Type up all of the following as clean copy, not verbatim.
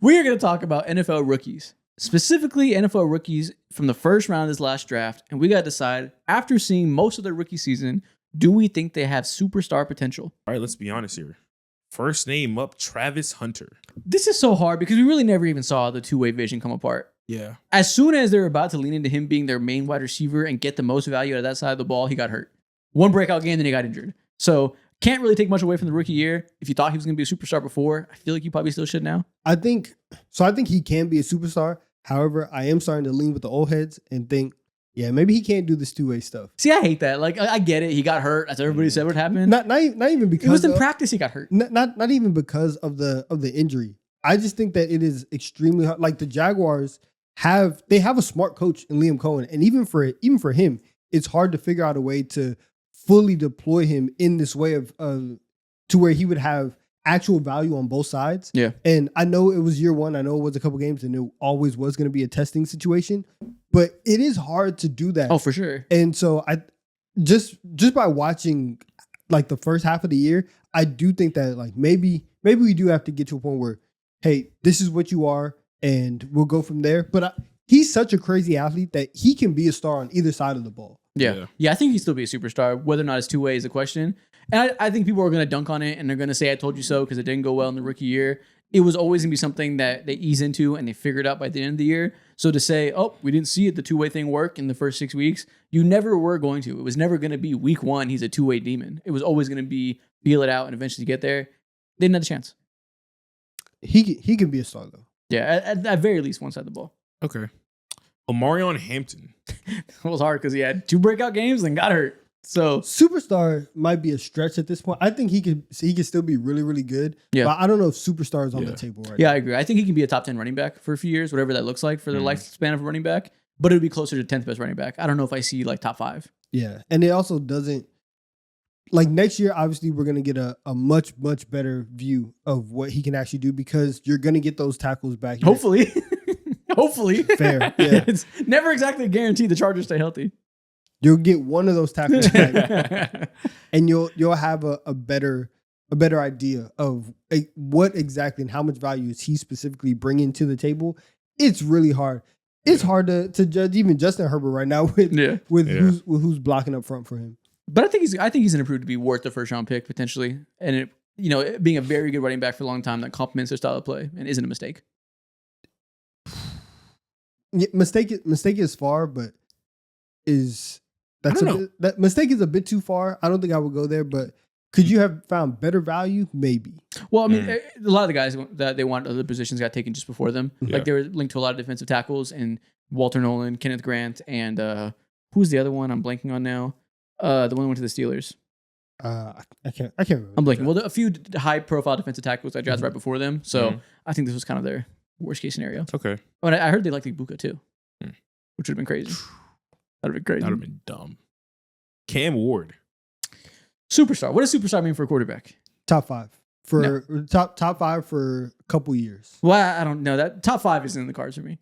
We are going to talk about NFL rookies, specifically NFL rookies from the first round of this last draft. And we got to decide, after seeing most of their rookie season, do we think they have superstar potential? All right, let's be honest here. First name up, Travis Hunter. This is so hard because we really never even saw the two-way vision come apart. Yeah. As soon as they're about to lean into him being their main wide receiver and get the most value out of that side of the ball, he got hurt. One breakout game, then he got injured. So can't really take much away from the rookie year. If you thought he was going to be a superstar before, I feel like you probably still should now. I think he can be a superstar. However, I am starting to lean with the old heads and think, yeah, maybe he can't do this two-way stuff. See, I hate that. Like, I get it. He got hurt. As everybody said what happened. Not even because it was in practice he got hurt. Not even because of the injury. I just think that it is extremely hard. Like the Jaguars have a smart coach in Liam Cohen, and even for him, it's hard to figure out a way to fully deploy him in this way of to where he would have actual value on both sides. Yeah. And I know it was year one. I know it was a couple games, and it always was going to be a testing situation. But it is hard to do that. Oh, for sure. And so I just by watching like the first half of the year, I do think that like maybe we do have to get to a point where, hey, this is what you are, and we'll go from there. But he's such a crazy athlete that he can be a star on either side of the ball. Yeah. I think he'd still be a superstar. Whether or not it's two-way is a question. And I think people are going to dunk on it, and they're going to say, I told you so, because it didn't go well in the rookie year. It was always going to be something that they ease into and they figured out by the end of the year. So to say, oh, we didn't see it, the two-way thing work in the first 6 weeks, you never were going to. It was never going to be week one, he's a two-way demon. It was always going to be feel it out and eventually get there. They didn't have a chance. He can be a star, though. Yeah, at very least one side of the ball. Okay. Omarion Hampton. It was hard because he had 2 breakout games and got hurt. So superstar might be a stretch at this point. I think he could still be really, really good. Yeah. But I don't know if superstar is on the table right now. Yeah, I agree. I think he can be a top 10 running back for a few years, whatever that looks like for the lifespan of a running back. But it would be closer to 10th best running back. I don't know if I see like top 5. Yeah. And it also doesn't like next year, obviously, we're going to get a much, much better view of what he can actually do because you're going to get those tackles back. Hopefully. Hopefully. Fair. Yeah. It's never exactly guaranteed the Chargers stay healthy. You'll get one of those tackles back, and you'll have a better idea of what exactly and how much value is he specifically bringing to the table. It's really hard. It's hard to judge even Justin Herbert right now with who's blocking up front for him. But I think he's an improved to be worth the first round pick potentially, and it being a very good running back for a long time that complements their style of play and isn't a mistake. Yeah, mistake is far, but that mistake is a bit too far. I don't think I would go there, but could you have found better value? Maybe. Well, I mean, a lot of the guys that they want other positions got taken just before them. Yeah. Like they were linked to a lot of defensive tackles and Walter Nolan, Kenneth Grant, and who's the other one I'm blanking on now? The one who went to the Steelers. I can't remember. I'm blanking. Well, a few high profile defensive tackles that drafted right before them. So I think this was kind of their worst case scenario. Okay. But I heard they liked Ibuka too, which would have been crazy. That'd have been crazy. That'd have been dumb. Cam Ward. Superstar. What does superstar mean for a quarterback? Top 5. Top 5 for a couple years. Well, I don't know. That top 5 isn't in the cards for me.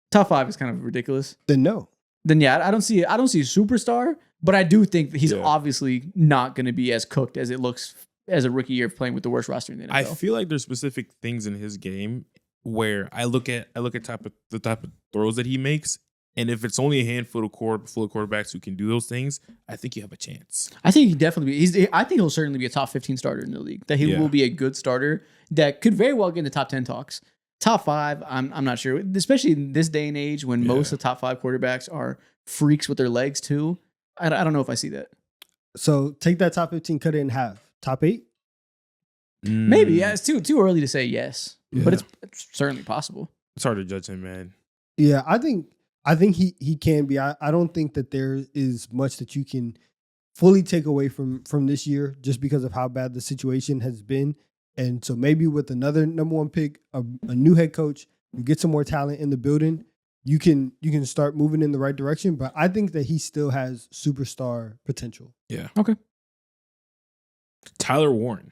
Top 5 is kind of ridiculous. Then no. Then yeah, I don't see superstar, but I do think that he's obviously not going to be as cooked as it looks as a rookie year playing with the worst roster in the NFL. I feel like there's specific things in his game where I look at the type of throws that he makes. And if it's only a handful of quarterbacks who can do those things, I think you have a chance. I think he definitely be. I think he'll certainly be a top 15 starter in the league. That he will be a good starter that could very well get into top 10 talks. Top 5, I'm not sure. Especially in this day and age when most of the top 5 quarterbacks are freaks with their legs too. I don't know if I see that. So take that top 15, cut it in half. Top 8? Maybe. Yeah, it's too early to say yes, but it's certainly possible. It's hard to judge him, man. Yeah, I think he can be. I don't think that there is much that you can fully take away from this year just because of how bad the situation has been. And so maybe with another number 1 pick, a new head coach, you get some more talent in the building, you can start moving in the right direction. But I think that he still has superstar potential. Yeah. Okay. Tyler Warren.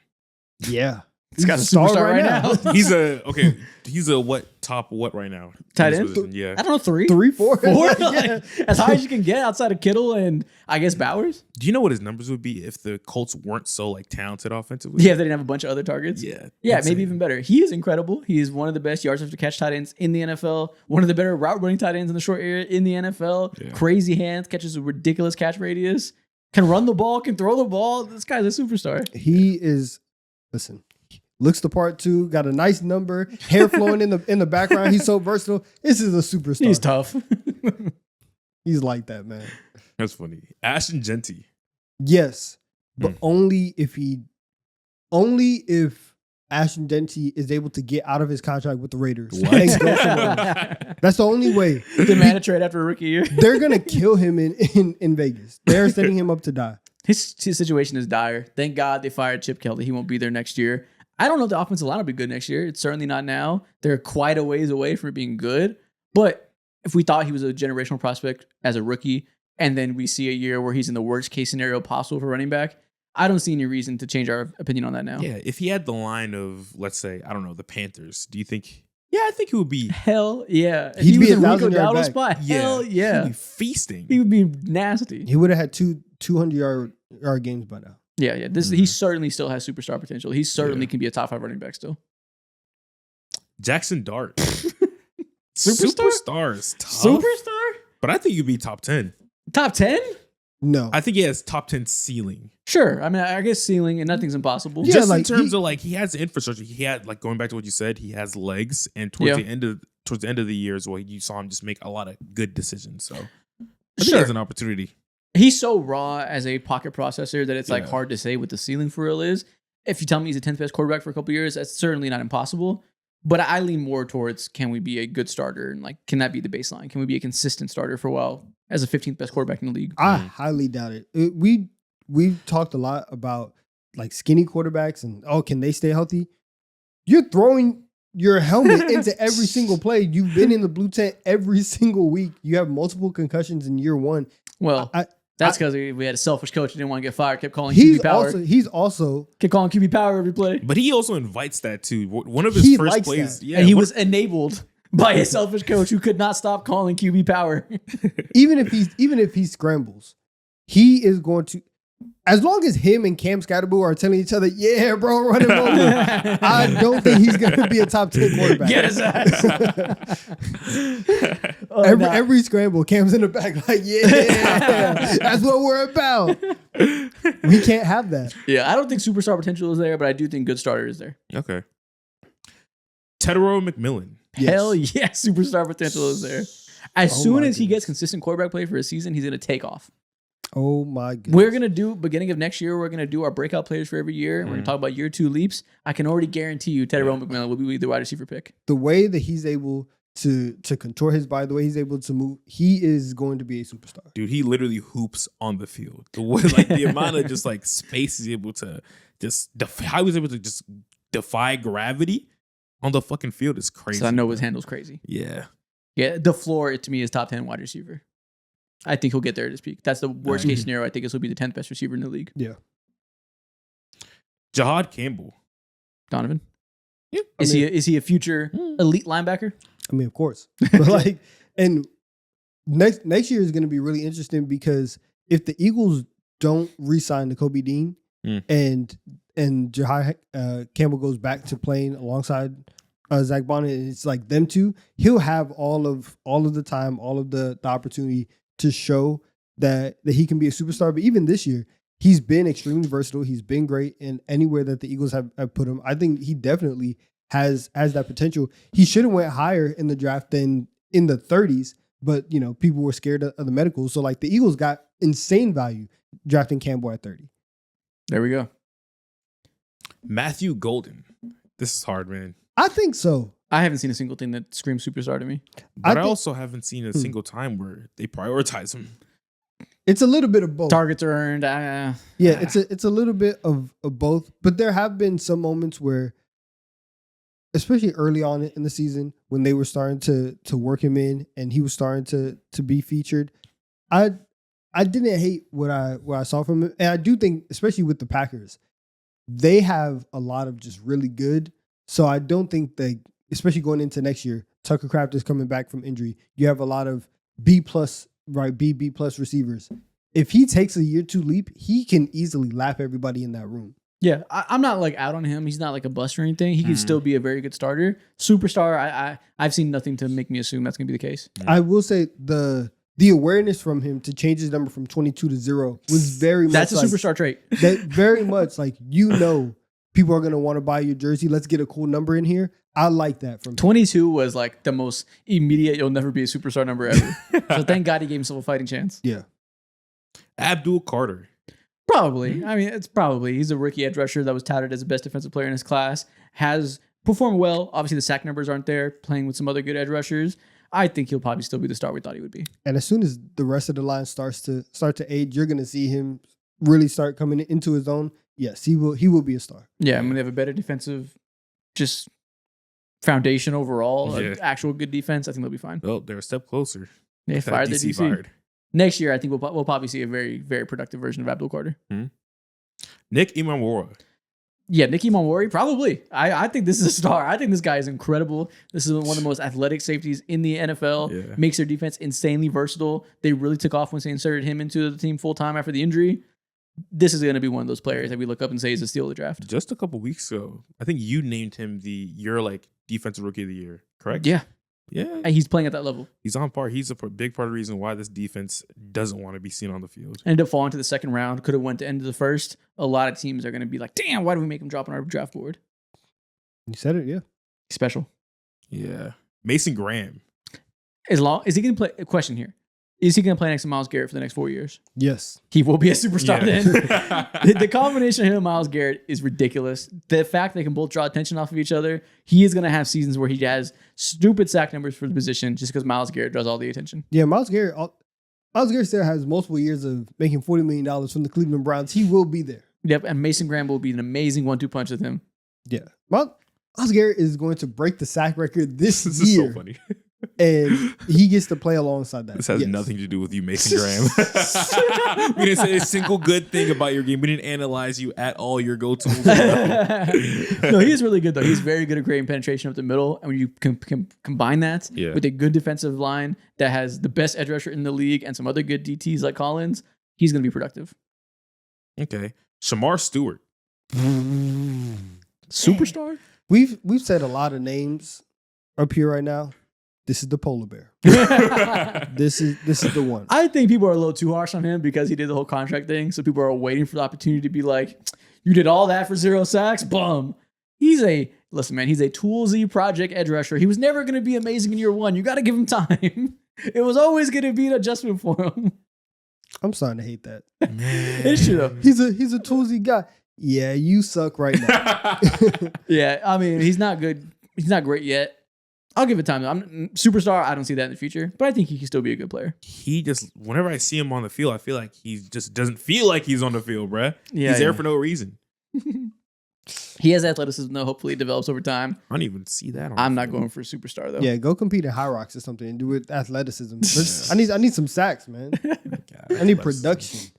Yeah. He's got a superstar right now. He's a top what right now? Tight In end? his position, yeah. I don't know, 3? 3, 4. 4? Yeah. Like, as high as you can get outside of Kittle and I guess Bowers. Do you know what his numbers would be if the Colts weren't so like talented offensively? Yeah, if they didn't have a bunch of other targets. Yeah. Yeah, Insane. maybe even better. He is incredible. He is one of the best yards after catch tight ends in the NFL. One of the better route running tight ends in the short area in the NFL. Yeah. Crazy hands, catches a ridiculous catch radius. Can run the ball, can throw the ball. This guy's a superstar. He is, listen, looks the part too, got a nice number, hair flowing in the background. He's so versatile. This is a superstar. He's tough. He's like that, man. That's funny. Ashton Jeanty. Yes, but only if Ashton Jeanty is able to get out of his contract with the Raiders. What? And go somewhere else. That's the only way. Demand a trade after a rookie year. They're gonna kill him in Vegas. They're setting him up to die. His situation is dire. Thank God they fired Chip Kelly. He won't be there next year. I don't know if the offensive line will be good next year. It's certainly not now. They're quite a ways away from being good. But if we thought he was a generational prospect as a rookie, and then we see a year where he's in the worst case scenario possible for running back, I don't see any reason to change our opinion on that now. Yeah, if he had the line of, let's say, I don't know, the Panthers, do you think? Yeah, I think he would be. Hell yeah. If He'd he be was a in Rico 1,000-yard Dowdle's back. spot, hell He'd yeah. be feasting. He would be nasty. He would have had 200-yard games by now. Yeah. He certainly still has superstar potential. He certainly can be a top 5 running back still. Jaxson Dart. Superstar? Superstar is tough. Superstar? But I think he'd be top 10. Top 10? No. I think he has top 10 ceiling. Sure. I mean, I guess ceiling and nothing's impossible. Yeah, Just like, in terms of like he has the infrastructure. He had like going back to what you said, he has legs, and towards the end of the year as well, you saw him just make a lot of good decisions. So I think he has an opportunity. He's so raw as a pocket processor that it's like Yeah. hard to say what the ceiling for real is. If you tell me he's a 10th best quarterback for a couple years, that's certainly not impossible. But I lean more towards, can we be a good starter? And like, can that be the baseline? Can we be a consistent starter for a while as a 15th best quarterback in the league? I highly doubt it. We've talked a lot about like skinny quarterbacks and can they stay healthy? You're throwing your helmet into every single play. You've been in the blue tent every single week. You have multiple concussions in year one. Well, that's because we had a selfish coach who didn't want to get fired, kept calling QB He's power. also Kept calling QB power every play. But he also invites that too. One of his He first likes plays, that. yeah, And he was enabled by a selfish coach who could not stop calling QB power. even if he scrambles, he is going to, as long as him and Cam Scatterbo are telling each other, yeah, bro, run him over, I don't think he's going to be a top 10 quarterback. Get his ass. Every scramble, Cam's in the back like, yeah, that's what we're about. We can't have that. Yeah, I don't think superstar potential is there, but I do think good starter is there. Okay. Tetairoa McMillan. Yes. Hell yeah, superstar potential is there. As Oh soon my as he goodness. gets consistent quarterback play for a season, he's going to take off. Oh my goodness. We're going to do, beginning of next year, we're going to do our breakout players for every year. We're going to talk about year 2 leaps. I can already guarantee you Tetairoa McMillan will be the wide receiver pick. The way that he's able to contour his body, the way he's able to move, he is going to be a superstar. Dude, he literally hoops on the field. The way, like the amount of just like space he's able to just how he was able to just defy gravity on the fucking field is crazy. So I know his handle's crazy. Yeah. Yeah, the floor to me is top 10 wide receiver. I think he'll get there at his peak. That's the worst case scenario. I think this will be the 10th best receiver in the league. Yeah. Jihaad Campbell. Donovan. Yeah. Is he a future elite linebacker? I mean, of course. But like, and next year is going to be really interesting because if the Eagles don't re-sign the Kobe Dean and Jihaad Campbell goes back to playing alongside Zach Bonnet, and it's like them two, he'll have all of the time, all of the opportunity to show that he can be a superstar. But even this year, he's been extremely versatile. He's been great in anywhere that the Eagles have put him. I think he definitely has that potential. He should have went higher in the draft than in the 30s, but people were scared of the medicals. So like the Eagles got insane value drafting Campbell at 30. There we go. Matthew Golden. This is hard, man. I think so. I haven't seen a single thing that screams superstar to me. But I also haven't seen a single time where they prioritize him. It's a little bit of both. Targets are earned. Yeah, it's a little bit of both. But there have been some moments where, especially early on in the season, when they were starting to work him in and he was starting to be featured, I didn't hate what I saw from him. And I do think, especially with the Packers, they have a lot of just really good. So I don't think that, especially going into next year, Tucker Kraft is coming back from injury. You have a lot of B plus, right? B plus receivers. If he takes a year 2 leap, he can easily lap everybody in that room. Yeah, I'm not like out on him. He's not like a bust or anything. He can still be a very good starter. Superstar, I've seen nothing to make me assume that's going to be the case. I will say the awareness from him to change his number from 22 to 0 was very much That's a like, superstar trait. that very much like, people are going to want to buy your jersey. Let's get a cool number in here. I like that from him. 22 was like the most immediate, you'll never be a superstar number ever. So thank God he gave himself a fighting chance. Yeah. Abdul Carter. Probably. I mean, it's probably. He's a rookie edge rusher that was touted as the best defensive player in his class. Has performed well. Obviously, the sack numbers aren't there. Playing with some other good edge rushers. I think he'll probably still be the star we thought he would be. And as soon as the rest of the line starts to age, you're going to see him really start coming into his own. Yes, he will be a star. Yeah, I mean, they have a better defensive just foundation overall. Yeah. Actual good defense. I think they'll be fine. Well, they're a step closer. They That fired their DC. fired. Next year, I think we'll probably see a very, very productive version of Abdul Carter. Nick Emmanwori. Yeah, Nicky Emmanwori, probably. I think this is a star. I think this guy is incredible. This is one of the most athletic safeties in the NFL. Yeah. Makes their defense insanely versatile. They really took off once they inserted him into the team full time after the injury. This is going to be one of those players that we look up and say is a steal of the draft. Just a couple weeks ago, I think you named him your like defensive rookie of the year, correct? Yeah. Yeah. And he's playing at that level. He's on par. He's a big part of the reason why this defense doesn't want to be seen on the field. Ended up falling to the second round. Could have went to end of the first. A lot of teams are going to be like, damn, why did we make him drop on our draft board? You said it, yeah. Special. Yeah. Mason Graham. Is he going to play? A question here. Is he going to play next to Myles Garrett for the next 4 years? Yes. He will be a superstar Yeah. then. The combination of him and Myles Garrett is ridiculous. The fact they can both draw attention off of each other, he is going to have seasons where he has stupid sack numbers for the position just because Myles Garrett draws all the attention. Yeah, Myles Garrett still has multiple years of making $40 million from the Cleveland Browns. He will be there. Yep, and Mason Graham will be an amazing 1-2 punch with him. Yeah. Myles Garrett is going to break the sack record this This year. is so funny. And he gets to play alongside that. This has Yes. nothing to do with you, Mason Graham. We didn't say a single good thing about your game. We didn't analyze you at all, your go-to. No, he's really good, though. He's very good at creating penetration up the middle. And when you can combine that with a good defensive line that has the best edge rusher in the league and some other good DTs like Collins, he's going to be productive. Okay. Shemar Stewart. Superstar? We've said a lot of names up here right now. This is the polar bear. This is the one. I think people are a little too harsh on him because he did the whole contract thing. So people are waiting for the opportunity to be like, you did all that for 0 sacks? Bum. Listen, man, he's a toolsy project edge rusher. He was never going to be amazing in year 1. You got to give him time. It was always going to be an adjustment for him. I'm starting to hate that. It's true, though. He's a toolsy guy. Yeah, you suck right now. Yeah, I mean, he's not good. He's not great yet. I'll give it time. I'm superstar. I don't see that in the future, but I think he can still be a good player. He just, whenever I see him on the field, I feel like he just doesn't feel like he's on the field, bruh. Yeah, He's there for no reason. He has athleticism, though. Hopefully, it develops over time. I don't even see that on I'm the not field. going for a superstar, though. Yeah, go compete at High Rocks or something and do it athleticism. I need some sacks, man. God, I need let's- production.